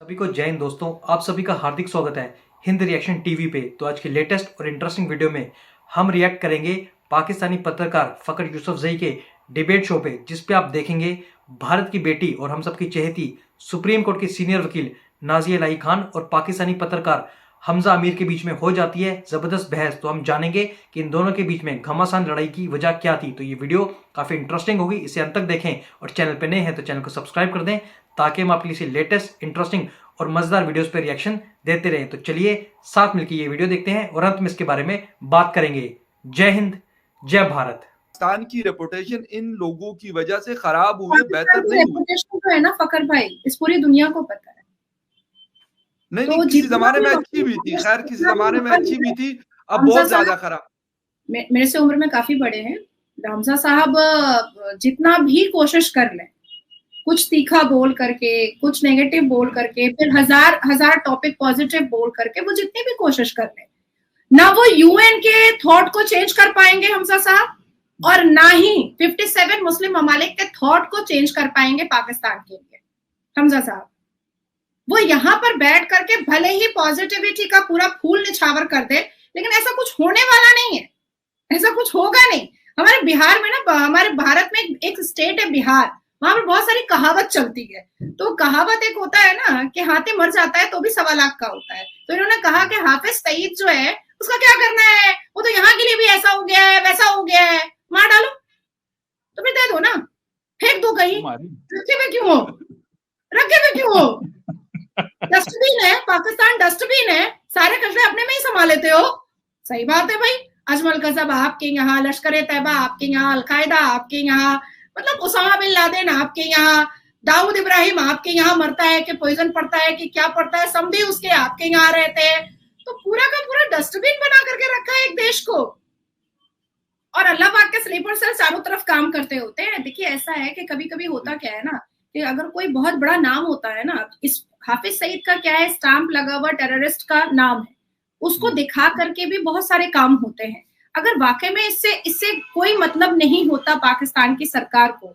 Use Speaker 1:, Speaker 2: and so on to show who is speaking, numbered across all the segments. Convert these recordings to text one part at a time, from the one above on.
Speaker 1: सभी को जय हिंद दोस्तों, आप सभी का हार्दिक स्वागत है हिंद रिएक्शन टीवी पे। तो आज की लेटेस्ट और इंटरेस्टिंग वीडियो में हम रिएक्ट करेंगे पाकिस्तानी पत्रकार फखर यूसुफजई के डिबेट शो पे, जिस पे आप देखेंगे भारत की बेटी और हम सबकी चहेती सुप्रीम कोर्ट की सीनियर वकील नाजिया इलाही खान और पाकिस्तानी पत्रकार हमजा अमीर के बीच में हो जाती है जबरदस्त बहस। तो हम जानेंगे कि इन दोनों के बीच में घमासान लड़ाई की वजह क्या थी। तो ये वीडियो काफी इंटरेस्टिंग होगी, इसे अंत तक देखें और चैनल पे नए हैं तो चैनल को सब्सक्राइब कर दें ताकि हम आपके लिए लेटेस्ट इंटरेस्टिंग और मजेदार वीडियोस पे रिएक्शन देते रहें। तो चलिए साथ मिलकर ये वीडियो देखते हैं और अंत में इसके बारे में बात करेंगे। जय हिंद, जय भारत।
Speaker 2: पाकिस्तान की रेपुटेशन इन लोगों की वजह से खराब हुई, बेहतर नहीं हुई।
Speaker 3: रेपुटेशन तो है ना फखर भाई, इस पूरी दुनिया को पता है।
Speaker 2: नहीं
Speaker 3: तो
Speaker 2: नहीं, किसी जमाने में अच्छी भी थी, खैर किसी जमाने में अच्छी भी थी, अब बहुत ज्यादा खराब।
Speaker 3: मेरे से उम्र में काफी बड़े हैं हमजा साहब, जितना भी कोशिश कर लें, कुछ तीखा बोल करके, कुछ नेगेटिव बोल करके, फिर हजार टॉपिक पॉजिटिव बोल करके, वो जितनी भी कोशिश कर लें, ना वो यूएन के थॉट को चेंज कर पाएंगे हमजा साहब, और ना ही 57 मुस्लिम ममालिक के थॉट को चेंज कर पाएंगे पाकिस्तान के लिए हमजा साहब। वो यहाँ पर बैठ करके भले ही पॉजिटिविटी का पूरा फूल निछावर कर दे, लेकिन ऐसा कुछ होने वाला नहीं है, ऐसा कुछ होगा नहीं। हमारे बिहार में ना, हमारे भारत में एक स्टेट है बिहार, वहां पर बहुत सारी कहावत चलती है। तो कहावत एक होता है ना कि हाथी मर जाता है तो भी 1.25 लाख का होता है। तो इन्होंने कहा कि हाफिज सईद जो है उसका क्या करना है, वो तो यहाँ के लिए भी ऐसा हो गया है, वैसा हो गया है, मार डालो तो फिर दे दो ना, फेंक दो कहीं, रखे में क्यों हो, रखे में क्यों हो? डस्टबिन है पाकिस्तान, डस्टबिन है, सारे कचरे अपने में ही संभाल लेते हो। सही बात है भाई, अजमल कज़ब आपके यहाँ, लश्कर तैयबा आपके यहाँ, अलकायदा आपके यहाँ, मतलब उसामा बिन लादेन आपके यहाँ, दाऊद इब्राहिम आपके यहाँ मरता है कि पॉइजन पड़ता है कि क्या पड़ता है, समझी उसके आपके यहाँ रहते हैं। तो पूरा का पूरा डस्टबिन बना करके रखा है एक देश को, और अल्लाह पाक के स्लीपर सेल चारों तरफ काम करते होते हैं। देखिए ऐसा है कि कभी कभी होता क्या है ना, कि अगर कोई बहुत बड़ा नाम होता है ना, इस हाफिज सईद का क्या है, स्टैंप लगा हुआ टेररिस्ट का नाम है, उसको दिखा करके भी बहुत सारे काम होते हैं। अगर वाकई में इससे कोई मतलब नहीं होता पाकिस्तान की सरकार को,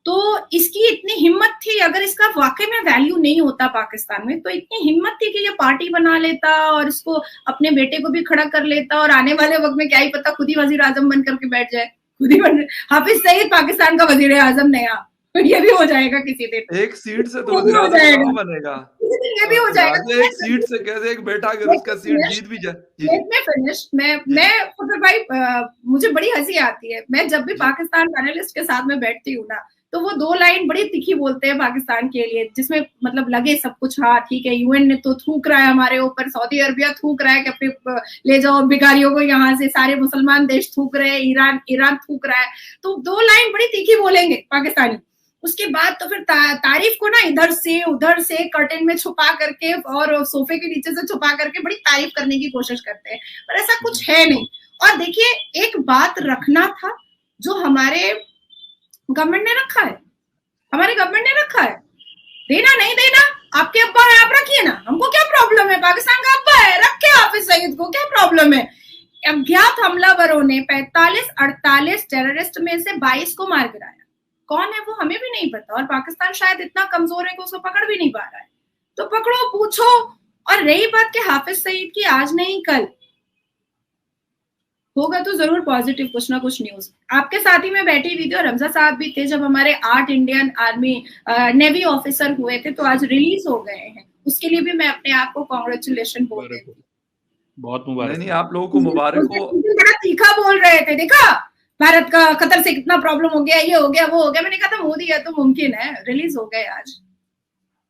Speaker 3: तो इसकी इतनी हिम्मत थी, अगर इसका वाकई में वैल्यू नहीं होता पाकिस्तान में, तो इतनी हिम्मत थी कि ये पार्टी बना लेता और इसको अपने बेटे को भी खड़ा कर लेता, और आने वाले वक्त में क्या ही पता खुद ही वजीर आजम बन करके बैठ जाए, खुद ही बन हाफिज सईद पाकिस्तान का वजीर आजम नया, ये भी हो जाएगा किसी दिन।
Speaker 2: एक सीट से तो वज़ीर आज़म बनेगा,
Speaker 3: ये भी हो जाएगा।
Speaker 2: एक सीट से कैसे एक बेटा अगर उसका सीट जीत भी जाए।
Speaker 3: मैं फखर भाई, मुझे बड़ी हंसी आती है, मैं जब भी पाकिस्तान पैनलिस्ट के साथ में बैठती हूँ ना, तो वो 2 लाइन बड़ी तीखी बोलते हैं पाकिस्तान के लिए, जिसमें मतलब लगे सब कुछ, हाँ ठीक है यूएन ने तो थूक रहा है हमारे ऊपर, सऊदी अरबिया थूक रहा है कि अपने ले जाओ भिखारियों को यहाँ से, सारे मुसलमान देश थूक रहे हैं, ईरान थूक रहा है, तो 2 लाइन बड़ी तीखी बोलेंगे पाकिस्तानी। उसके बाद तो फिर तारीफ को ना इधर से उधर से कर्टेन में छुपा करके और सोफे के नीचे से छुपा करके बड़ी तारीफ करने की कोशिश करते हैं, पर ऐसा कुछ है नहीं। और देखिए एक बात रखना था जो हमारे गवर्नमेंट ने रखा है, हमारे गवर्नमेंट ने रखा है, देना नहीं देना आपके अब्बा है, आप रखिए ना, हमको क्या प्रॉब्लम है, पाकिस्तान का अब्बा है, रखे हाफिज सईद को, क्या प्रॉब्लम है। अज्ञात हमलावरों ने 45-48 टेररिस्ट में से 22 को मार गिराया, कौन है वो हमें भी नहीं पता, और पाकिस्तान शायद इतना कमजोर है कि उसको पकड़ भी नहीं पा रहा है, तो पकड़ो, पूछो। और रही बात कि हाफिज सईद की आज नहीं कल होगा तो जरूर पॉजिटिव कुछ ना कुछ न्यूज आपके साथ ही में बैठी हुई थी, और हमजा साहब भी थे जब हमारे 8 इंडियन आर्मी नेवी ऑफिसर हुए थे, तो आज रिलीज हो गए हैं, उसके लिए भी मैं अपने आप को कांग्रेचुलेशन बोल देती हूँ।
Speaker 2: बहुत मुबारक। नहीं आप लोगों को मुबारक हो।
Speaker 3: बड़ा तीखा बोल रहे थे, देखा भारत का कतर से कितना प्रॉब्लम हो गया, ये हो गया वो हो गया, मैंने कहा था मोदी है तो मुमकिन है, रिलीज हो गए आज।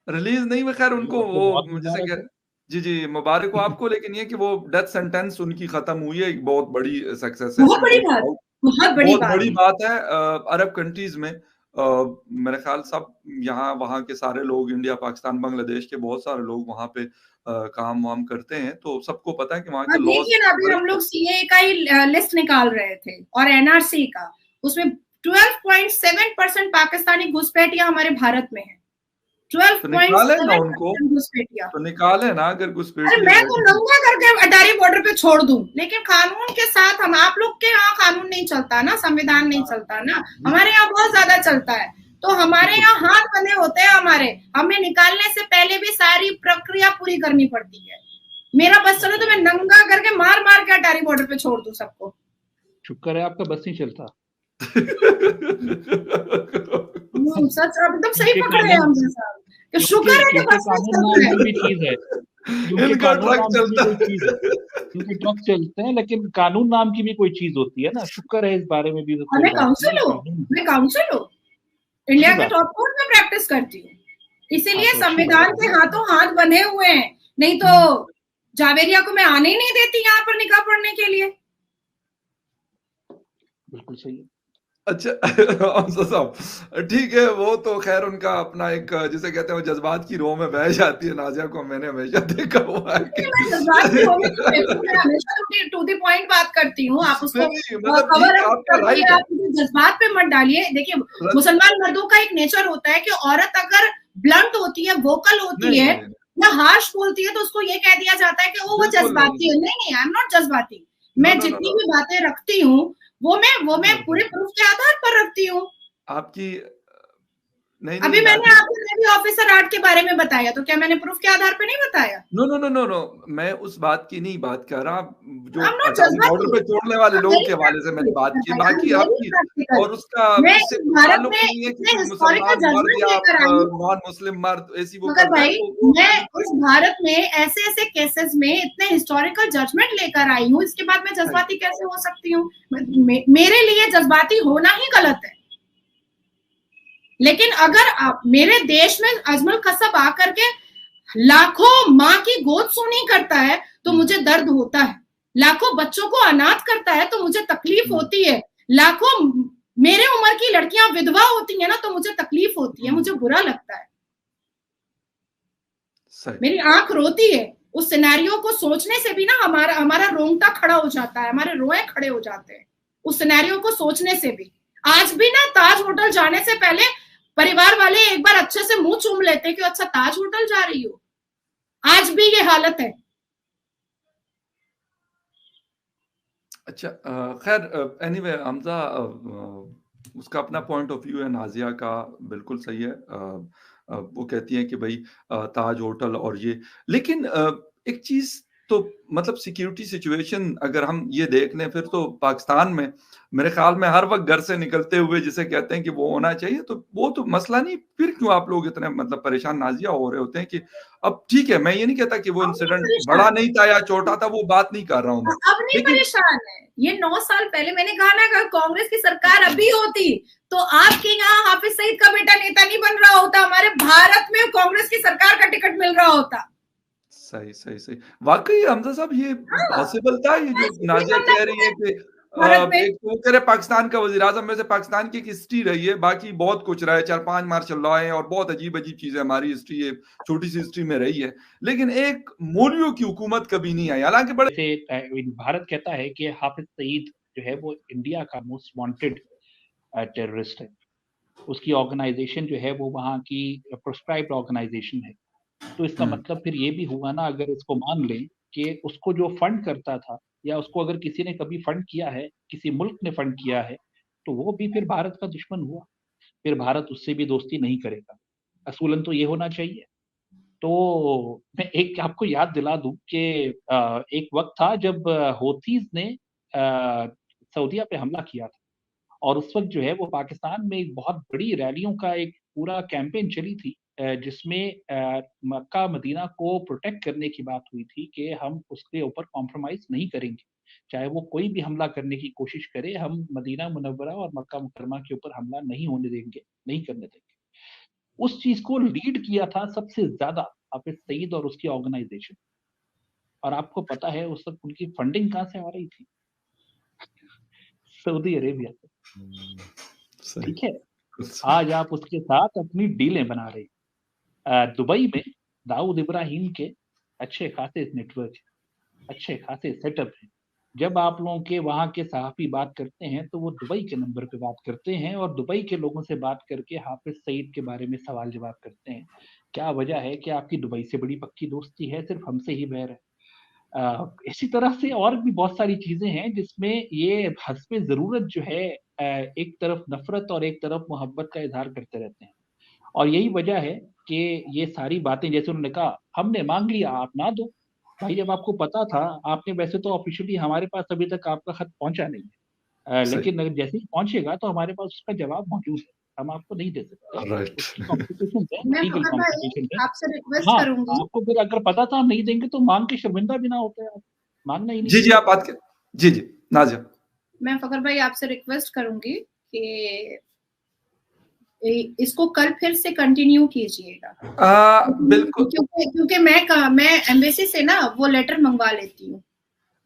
Speaker 2: रिलीज नहीं में खैर उनको वो जैसे जी मुबारक हो आपको, लेकिन ये कि वो डेथ सेंटेंस उनकी खत्म हुई है, एक बहुत बड़ी सक्सेस है,
Speaker 3: बहुत बड़ी बात
Speaker 2: है। अरब कंट्रीज में मेरे ख्याल सब यहाँ वहाँ के सारे लोग, इंडिया पाकिस्तान बांग्लादेश के बहुत सारे लोग वहाँ पे काम वाम करते हैं, तो सबको पता है कि वहाँ के लॉज।
Speaker 3: देखिए ना, अभी हम लोग सीए का ही लिस्ट निकाल रहे थे और एनआरसी का, उसमें 12.7% पाकिस्तानी घुसपैठिया हमारे भारत में है।
Speaker 2: 12.7% घुसपैठिया तो निकाले ना, अगर घुसपैठिया
Speaker 3: मैं तो नंगा करके अटारी बॉर्डर पे छोड़ दूं, लेकिन कानून के साथ आप लोग के यहाँ कानून नहीं चलता ना, संविधान नहीं चलता ना, हमारे यहाँ बहुत ज्यादा चलता है। तो हमारे यहाँ हाथ बंधे होते हैं हमारे, हमें निकालने से पहले भी सारी प्रक्रिया पूरी करनी पड़ती है। मेरा बस चलो तो मैं नंगा करके मार मार के अटारी बॉर्डर पे छोड़ दूं सबको।
Speaker 4: शुक्र है आपका बस नहीं चलता।
Speaker 3: सच आप एकदम सही पकड़े हैं हमसे साहब, कि शुक्र है कि बस नहीं चल रहा
Speaker 4: कानून नाम की भी चीज है, क्योंकि
Speaker 2: इनका
Speaker 4: कानून
Speaker 2: ट्रक
Speaker 4: नाम की भी
Speaker 2: चलता
Speaker 4: कोई चीज है, क्योंकि ट्रक चलते हैं, लेकिन कानून नाम की भी कोई चीज होती है ना। शुक्र है इस बारे में भी तो
Speaker 3: मैं
Speaker 4: कोई बात नहीं
Speaker 3: काउंसिल
Speaker 4: है,
Speaker 3: हूँ,
Speaker 4: कानून
Speaker 3: मैं काउंसिल हूँ, इंडिया
Speaker 4: अच्छी
Speaker 3: के
Speaker 4: बात
Speaker 3: टॉप कोर्ट में प्रैक्टिस करती हूँ, इसीलिए
Speaker 4: हाँ, तो अच्छी
Speaker 3: संविधान
Speaker 4: बात
Speaker 3: के
Speaker 4: है।
Speaker 3: हाथों हाथ बंधे हुए हैं, नहीं तो जावेरिया को मैं आने ही नहीं देती यहाँ पर निकाह पढ़ने के लिए।
Speaker 4: बिल्कुल सही है।
Speaker 2: अच्छा हमजा साहब ठीक है, वो तो खैर उनका अपना एक जिसे कहते हैं वो जज्बात की रोह में बह जाती है। नाजिया को मैंने हमेशा देखा हुआ है कि
Speaker 3: मैं जज्बात की रोह में क्यों देखूं, मैं हमेशा टू द पॉइंट बात करती हूँ, आप उसको
Speaker 2: नहीं मतलब
Speaker 3: कवर
Speaker 2: ठीक है,
Speaker 3: अप
Speaker 2: आपका
Speaker 3: करके
Speaker 2: राइट है।
Speaker 3: आप मुझे जज्बात पे मत डालिए। देखिए
Speaker 2: र-
Speaker 3: मुसलमान मर्दों का एक नेचर होता है कि औरत अगर ब्लंट होती है, वोकल होती
Speaker 2: नहीं
Speaker 3: है
Speaker 2: नहीं नहीं,
Speaker 3: या हार्श बोलती है, तो उसको ये कह दिया जाता है कि वो
Speaker 2: बिल्कुल नहीं,
Speaker 3: जज्बाती है। नहीं नहीं, आई एम नॉट जज्बाती।
Speaker 2: नो
Speaker 3: मैं
Speaker 2: नो नो
Speaker 3: जितनी
Speaker 2: नो,
Speaker 3: भी बातें रखती हूँ वो मैं पूरे प्रूफ के आधार पर रखती हूँ।
Speaker 2: आपकी नहीं
Speaker 3: अभी
Speaker 2: नहीं
Speaker 3: मैंने
Speaker 2: नाजिया,
Speaker 3: आपको नेवी ऑफिसर आर्ट के बारे में बताया, तो क्या मैंने प्रूफ के आधार पर नहीं बताया?
Speaker 2: No no no no no, मैं उस बात की नहीं बात कर रहा, जो
Speaker 3: I am not
Speaker 2: Attari border
Speaker 3: जज्बाती।
Speaker 2: पे छोड़ने वाले
Speaker 3: I'm
Speaker 2: लोगों
Speaker 3: very
Speaker 2: के हवाले से मैंने
Speaker 3: practical,
Speaker 2: बात की,
Speaker 3: I'm
Speaker 2: बाकी
Speaker 3: very
Speaker 2: आपकी
Speaker 3: practical।
Speaker 2: और उसका
Speaker 3: मैं
Speaker 2: इससे
Speaker 3: इस
Speaker 2: कोई
Speaker 3: भारत
Speaker 2: ताल्लुक
Speaker 3: में
Speaker 2: नहीं है कि
Speaker 3: इतने
Speaker 2: कोई
Speaker 3: हिस्टोरिकल
Speaker 2: मुसलमान मर्द
Speaker 3: जजमेंट
Speaker 2: या
Speaker 3: लेकर आई हूँ,
Speaker 2: नॉन मुस्लिम मर्द ऐसी वो
Speaker 3: मगर
Speaker 2: करता है,
Speaker 3: भाई
Speaker 2: तो वो
Speaker 3: मैं
Speaker 2: मैंने
Speaker 3: इस भारत में ऐसे ऐसे केसेस में इतने हिस्टोरिकल जजमेंट लेकर आई हूँ, इसके बाद मैं जज्बाती कैसे हो सकती हूँ? मेरे लिए जज्बाती होना ही गलत है। लेकिन अगर आप मेरे देश में अजमल कसब आकर के लाखों माँ की गोद सुनी करता है तो मुझे दर्द होता है, लाखों बच्चों को अनाथ करता है तो मुझे तकलीफ होती है, लाखों मेरे उम्र की लड़कियां विधवा होती है ना तो मुझे तकलीफ होती है, मुझे बुरा लगता है,
Speaker 2: सही
Speaker 3: मेरी आंख रोती है। उस सिनेरियो को सोचने से भी ना हमारा हमारा रोंगटा खड़ा हो जाता है, हमारे रोए खड़े हो जाते हैं उस सिनेरियो को सोचने से भी। आज भी ना ताज होटल जाने से पहले परिवार वाले एक बार अच्छे से मुंह चूम लेते हैं कि अच्छा ताज होटल जा रही हो, आज भी ये हालत है।
Speaker 2: अच्छा खैर एनीवे हमजा उसका अपना पॉइंट ऑफ व्यू है, नाजिया का बिल्कुल सही है। वो कहती हैं कि भाई ताज होटल और ये, लेकिन एक चीज तो मतलब सिक्योरिटी सिचुएशन अगर हम ये देख लें फिर तो पाकिस्तान में मेरे ख्याल में हर वक्त घर से निकलते हुए जिसे कहते हैं कि वो होना चाहिए, तो वो तो मसला नहीं, फिर क्यों आप लोग इतने मतलब परेशान नाजिया हो रहे होते हैं कि अब ठीक है, मैं ये नहीं कहता कि वो
Speaker 3: अब नहीं
Speaker 2: इंसिडेंट
Speaker 3: परेशान,
Speaker 2: बड़ा नहीं था या छोटा था, वो बात नहीं कर रहा हूं मैं,
Speaker 3: अब नहीं
Speaker 2: लेकिन
Speaker 3: परेशान है। ये 9 साल पहले मैंने कहा ना, अगर कांग्रेस की सरकार अभी होती तो आपके यहाँ हाफिज सईद का बेटा नेता नहीं बन रहा होता, हमारे भारत में कांग्रेस की सरकार का टिकट मिल रहा होता।
Speaker 2: सही सही सही, वाकई हमजा साहब ये
Speaker 3: हाँ,
Speaker 2: पॉसिबल था, ये जो
Speaker 3: ऐसे नहीं
Speaker 2: नाजिया
Speaker 3: बनना
Speaker 2: कह रही है कि
Speaker 3: भारत में।
Speaker 2: एक तो वो कह रहे पाकिस्तान का वजीर आजम में से पाकिस्तान की एक हिस्ट्री रही है, बाकी बहुत कुछ रहा है, 4-5 मार्शल लॉ है और बहुत अजीब अजीब चीजें हमारी हिस्ट्री है, छोटी सी हिस्ट्री में रही है, लेकिन एक मौलवियों की हुकूमत कभी नहीं आई, हालांकि बड़े
Speaker 4: जैसे भारत कहता है कि हाफिज सईद जो है वो इंडिया का मोस्ट वांटेड टेररिस्ट है, उसकी ऑर्गेनाइजेशन जो है वो वहाँ की प्रोस्क्राइब्ड ऑर्गेनाइजेशन है। तो इसका मतलब फिर ये भी हुआ ना, अगर इसको मान लें कि उसको जो फंड करता था या उसको अगर किसी ने कभी फंड किया है, किसी मुल्क ने फंड किया है, तो वो भी फिर भारत का दुश्मन हुआ, फिर भारत उससे भी दोस्ती नहीं करेगा। असूलन तो ये होना चाहिए। तो मैं एक आपको याद दिला दूं कि एक वक्त था जब हौथीज ने सऊदीया पे हमला किया था, और उस वक्त जो है वो पाकिस्तान में एक बहुत बड़ी रैलियों का एक पूरा कैंपेन चली थी, जिसमें मक्का मदीना को प्रोटेक्ट करने की बात हुई थी कि हम उसके ऊपर कॉम्प्रोमाइज नहीं करेंगे, चाहे वो कोई भी हमला करने की कोशिश करे, हम मदीना मुनव्वरा और मक्का मुकरमा के ऊपर हमला नहीं होने देंगे, नहीं करने देंगे। उस चीज को लीड किया था सबसे ज्यादा हाफिज सईद और उसकी ऑर्गेनाइजेशन। और आपको पता है उस वक्त उनकी फंडिंग कहाँ से आ रही थी? सऊदी अरेबिया से। ठीक है, आज आप उसके साथ अपनी डीलें बना रहे हैं। दुबई में दाऊद इब्राहिम के अच्छे खासे नेटवर्क है, अच्छे खासे सेटअप है। जब आप लोगों के वहाँ के सहाफ़ी बात करते हैं तो वो दुबई के नंबर पे बात करते हैं और दुबई के लोगों से बात करके हाफिज सईद के बारे में सवाल जवाब करते हैं। क्या वजह है कि आपकी दुबई से बड़ी पक्की दोस्ती है, सिर्फ हमसे ही बैर है? इसी तरह से और भी बहुत सारी चीजें हैं जिसमें ये हस्बे जरूरत जो है एक तरफ नफ़रत और एक तरफ मोहब्बत का इज़हार करते रहते हैं। और यही वजह है कि ये सारी बातें जैसे उन्होंने कहा, हमने माँग लिया आप ना दो। भाई जब आपको पता था, आपने वैसे तो ऑफ़िशियली हमारे पास अभी तक आपका खत पहुँचा नहीं है।
Speaker 2: सही।
Speaker 4: लेकिन अगर जैसे ही पहुँचेगा तो हमारे पास उसका जवाब मौजूद है। हम आपको नहीं दे सकते।
Speaker 2: राइट।
Speaker 4: उसकी कॉम्प्लिकेशंस हैं,
Speaker 3: मैं
Speaker 4: लीगल
Speaker 3: फखर भाई
Speaker 4: कॉम्प्लिकेशन है।
Speaker 3: आपसे रिक्वेस्ट
Speaker 4: हाँ,
Speaker 3: करूंगी,
Speaker 4: आपको फिर अगर पता था हम नहीं देंगे तो माँग के शर्मिंदा भी ना होते आप। माँगना ही नहीं
Speaker 2: जी, जी,
Speaker 4: चाहिए।
Speaker 2: आप बात करें। जी, जी, नाज़िया।
Speaker 3: मैं फखर भाई आपसे रिक्वेस्ट करूंगी कि इसको कल फिर से कंटिन्यू कीजिएगा,
Speaker 2: बिल्कुल।
Speaker 3: क्योंकि मैं एम्बेसी से ना वो लेटर मंगवा लेती हूँ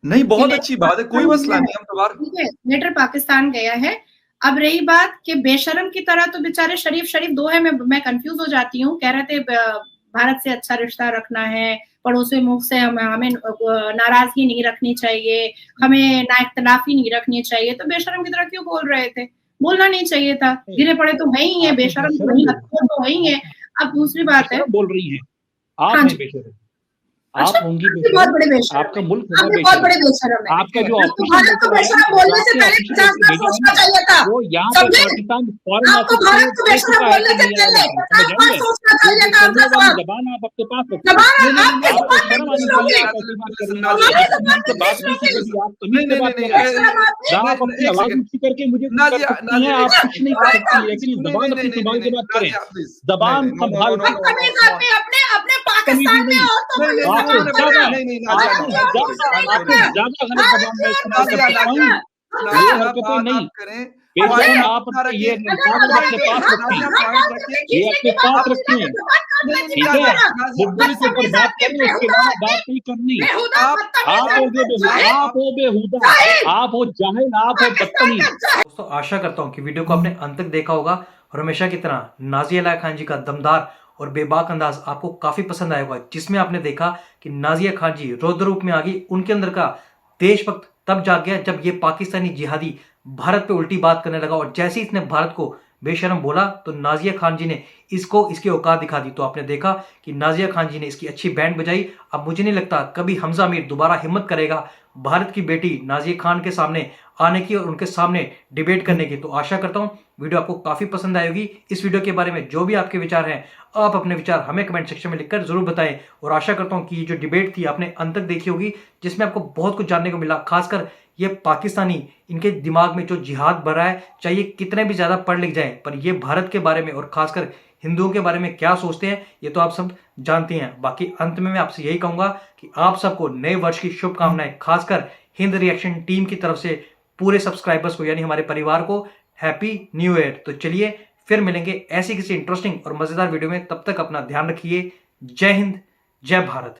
Speaker 2: नहीं,
Speaker 3: कि
Speaker 2: बहुत
Speaker 3: लेटर
Speaker 2: अच्छी बात है, कोई
Speaker 3: पाकिस्तान
Speaker 2: मसला
Speaker 3: गया
Speaker 2: नहीं,
Speaker 3: है,
Speaker 2: हम दोबारा
Speaker 3: ठीक है, लेटर पाकिस्तान गया है। अब रही बात कि बेशरम की तरह तो बेचारे शरीफ दो है, मैं कंफ्यूज हो जाती हूँ। कह रहे थे भारत से अच्छा रिश्ता रखना है, पड़ोसी मुल्क से हमें नाराजगी नहीं रखनी चाहिए, हमें ना इख्तलाफी नहीं रखनी चाहिए। तो बेशरम की तरह क्यों बोल रहे थे? बोलना नहीं चाहिए था। गिरे पड़े तो है ही है,
Speaker 4: आप तो
Speaker 3: बेशरम तो
Speaker 4: बेशर्म
Speaker 3: नहीं,
Speaker 4: बोल
Speaker 3: हकूमत तो है ही है। अब दूसरी
Speaker 4: आप
Speaker 3: बात है,
Speaker 4: बेशर्म बोल रही हैं। आप
Speaker 3: हाँ
Speaker 4: हैं
Speaker 3: जी,
Speaker 4: बेशर्म।
Speaker 3: अच्छा,
Speaker 4: आप होंगी
Speaker 3: आप भी बहुत
Speaker 4: बेशर्म,
Speaker 3: बड़े बेशरम
Speaker 4: आपका
Speaker 3: है,
Speaker 4: मुल्क
Speaker 3: आप
Speaker 4: होगा
Speaker 3: भी बहुत
Speaker 4: बेशर्म।
Speaker 3: बड़े बेशरम है।
Speaker 4: आपका जो
Speaker 3: आपको
Speaker 4: ऑफिशियल
Speaker 3: भारत को
Speaker 4: लेटर आया
Speaker 3: बेशरम
Speaker 4: ना,
Speaker 3: बोलने
Speaker 4: जो
Speaker 3: से
Speaker 4: आपने
Speaker 3: पहले
Speaker 4: ऑफिशियल
Speaker 3: 50
Speaker 4: लेटर
Speaker 3: बार
Speaker 4: भेजा है
Speaker 3: सोचना
Speaker 4: ना,
Speaker 3: चाहिए था,
Speaker 4: वो यहाँ पे
Speaker 3: समझे?
Speaker 4: पाकिस्तान फॉरेन
Speaker 3: आपको
Speaker 4: ऑफिस
Speaker 3: भारत
Speaker 4: से
Speaker 3: को
Speaker 4: दे
Speaker 3: बेशरम
Speaker 4: चुका है
Speaker 3: बोलने
Speaker 4: कि
Speaker 3: से
Speaker 4: नहीं आएगा
Speaker 3: पहले
Speaker 4: खत,
Speaker 3: 50
Speaker 4: समझ आई
Speaker 3: बार
Speaker 4: है?
Speaker 3: सोचना
Speaker 4: ये
Speaker 3: चाहिए
Speaker 4: जो
Speaker 3: था
Speaker 4: चलने
Speaker 3: आपका
Speaker 4: वाली
Speaker 3: जवाब।
Speaker 4: ज़बान आप अपने पास रखिए।
Speaker 3: जबान
Speaker 2: नहीं, नहीं, नहीं,
Speaker 3: आपकी
Speaker 2: नहीं,
Speaker 4: आपको
Speaker 3: जुबान
Speaker 4: शर्म
Speaker 3: में
Speaker 4: आनी
Speaker 3: किस
Speaker 4: चाहिए
Speaker 3: होगी?
Speaker 4: आप ऐसी बात कर रही हैं।
Speaker 2: नाज़िया,
Speaker 3: हमारी
Speaker 4: आपने
Speaker 3: जुबान
Speaker 4: तमीज़
Speaker 3: में
Speaker 4: से
Speaker 3: किस
Speaker 4: बात नहीं की
Speaker 3: होगी?
Speaker 4: कभी, आप
Speaker 2: नहीं,
Speaker 4: तमीज़ से
Speaker 2: नहीं, नहीं,
Speaker 4: बात
Speaker 2: नहीं,
Speaker 4: कर रही हैं।
Speaker 3: बेशरम आदमी,
Speaker 4: जहाँ आप
Speaker 2: नहीं,
Speaker 4: अपनी
Speaker 2: एक
Speaker 4: आवाज़
Speaker 2: सेकंड।
Speaker 4: ऊँची करके मुझे कुछ कर
Speaker 2: नाज़िया,
Speaker 4: सकती हैं,
Speaker 2: नाज़िया,
Speaker 4: आप
Speaker 2: एक
Speaker 4: कुछ
Speaker 2: सेकंड।
Speaker 4: नहीं कर सकती, लेकिन
Speaker 2: नहीं, नहीं,
Speaker 4: ज़बान
Speaker 2: नहीं,
Speaker 4: अपनी
Speaker 2: नहीं, नहीं,
Speaker 4: सँभाल के
Speaker 2: नहीं,
Speaker 4: बात करें।
Speaker 2: नाज़िया प्लीज़। नहीं,
Speaker 4: ज़बान
Speaker 2: नहीं, नो, नो, नो,
Speaker 4: सँभाल
Speaker 2: नो,
Speaker 4: के।
Speaker 2: नो,
Speaker 3: बदतमीज
Speaker 2: नो, नो।
Speaker 3: आदमी, अपने
Speaker 4: बदतमीज़ी
Speaker 3: पाकिस्तान में
Speaker 4: नहीं,
Speaker 3: औरतों को
Speaker 2: नहीं,
Speaker 3: ये
Speaker 2: नहीं,
Speaker 3: सब
Speaker 2: नहीं,
Speaker 4: आपसे
Speaker 3: बात
Speaker 2: नहीं,
Speaker 3: कर रहा
Speaker 4: ज़्यादा
Speaker 3: है,
Speaker 2: नहीं, नहीं, नाज़िया,
Speaker 3: भारत
Speaker 2: नो,
Speaker 3: की
Speaker 4: आपसे
Speaker 3: औरतों
Speaker 2: सॉरी,
Speaker 3: से
Speaker 2: आई
Speaker 3: नहीं
Speaker 2: एम
Speaker 4: आपसे
Speaker 2: सॉरी।
Speaker 3: करना,
Speaker 4: ज़्यादा गलत
Speaker 3: भारत
Speaker 4: ज़बान
Speaker 3: की
Speaker 4: का इस्तेमाल
Speaker 3: औरतों से
Speaker 4: कर
Speaker 3: नहीं
Speaker 2: नाज़िया,
Speaker 4: सकता
Speaker 2: नाज़िया,
Speaker 3: करना।
Speaker 4: हूँ।
Speaker 3: समझा?
Speaker 4: ये
Speaker 2: नाज़िया,
Speaker 4: हरकतें
Speaker 2: बात
Speaker 4: नहीं।
Speaker 2: आप करें,
Speaker 3: समझे?
Speaker 4: बेशर्म
Speaker 2: पॉइंट
Speaker 4: आप
Speaker 2: अपना
Speaker 4: अपने ये
Speaker 2: रखें।
Speaker 3: अगर
Speaker 4: अल्फाज
Speaker 3: अगर
Speaker 4: अपने
Speaker 3: अभी
Speaker 4: पास
Speaker 3: हम
Speaker 4: रखें,
Speaker 2: नाज़िया,
Speaker 3: हम
Speaker 2: पॉइंट
Speaker 3: बात
Speaker 2: रखें।
Speaker 4: ये
Speaker 3: खींचने
Speaker 4: अपने
Speaker 3: की
Speaker 4: पास
Speaker 3: बात
Speaker 2: अब
Speaker 3: होती ना,
Speaker 4: रखें,
Speaker 3: तो जबान काट
Speaker 2: नहीं, नहीं,
Speaker 3: लेती
Speaker 4: ठीक
Speaker 3: है
Speaker 4: है?
Speaker 2: नाज़िया,
Speaker 3: जरा।
Speaker 2: नाज़िया,
Speaker 4: मुद्दे के ऊपर
Speaker 3: बदतमीज
Speaker 4: बात
Speaker 3: आदमी,
Speaker 4: करें, उसके
Speaker 3: बेहुदा
Speaker 4: अलावा
Speaker 3: आदमी,
Speaker 4: बात नहीं करनी।
Speaker 3: बेहुदा
Speaker 2: आप
Speaker 3: बदतमीज
Speaker 4: आप हो
Speaker 3: आदमी, जाहिल,
Speaker 4: बेहुदा,
Speaker 3: जाहिल,
Speaker 4: आप हो जाहिल, आप हो
Speaker 3: पाकिस्तान
Speaker 4: बदतमीज।
Speaker 3: का जाहिल।
Speaker 1: दोस्तों आशा करता हूं कि वीडियो को आपने अंत तक देखा होगा और हमेशा की तरह नाज़िया इलाही खान जी का दमदार और बेबाक अंदाज आपको काफी पसंद आया होगा, जिसमें आपने देखा कि नाज़िया खान जी रौद्र रूप में आ गई। उनके अंदर का देशभक्त तब जाग गया जब ये पाकिस्तानी जिहादी भारत पे उल्टी बात करने लगा, और जैसे ही इसने भारत को बेशरम बोला तो नाज़िया खान जी ने इसको इसकी औकात दिखा दी। तो आपने देखा कि नाज़िया खान जी ने इसकी अच्छी बैंड बजाई। अब मुझे नहीं लगता कभी हमजा मीर दोबारा हिम्मत करेगा भारत की बेटी नाज़िया खान के सामने आने की और उनके सामने डिबेट करने की। तो आशा करता हूं वीडियो आपको काफी पसंद आएगी। इस वीडियो के बारे में जो भी आपके विचार हैं, आप अपने विचार हमें कमेंट सेक्शन में लिखकर जरूर बताएं। और आशा करता हूं कि ये जो डिबेट थी आपने अंत तक देखी होगी, जिसमें आपको बहुत कुछ जानने को मिला। खासकर ये पाकिस्तानी, इनके दिमाग में जो जिहाद भरा है, चाहे कितने भी ज्यादा पढ़ लिख जाए, पर ये भारत के बारे में और खासकर हिंदुओं के बारे में क्या सोचते हैं ये तो आप सब जानते हैं। बाकी अंत में मैं आपसे यही कहूंगा कि आप सबको नए वर्ष की शुभकामनाएं, खासकर हिंद रिएक्शन टीम की तरफ से पूरे सब्सक्राइबर्स को यानी हमारे परिवार को हैप्पी न्यू ईयर। तो चलिए फिर मिलेंगे ऐसी किसी इंटरेस्टिंग और मजेदार वीडियो में। तब तक अपना ध्यान रखिए। जय हिंद, जय भारत।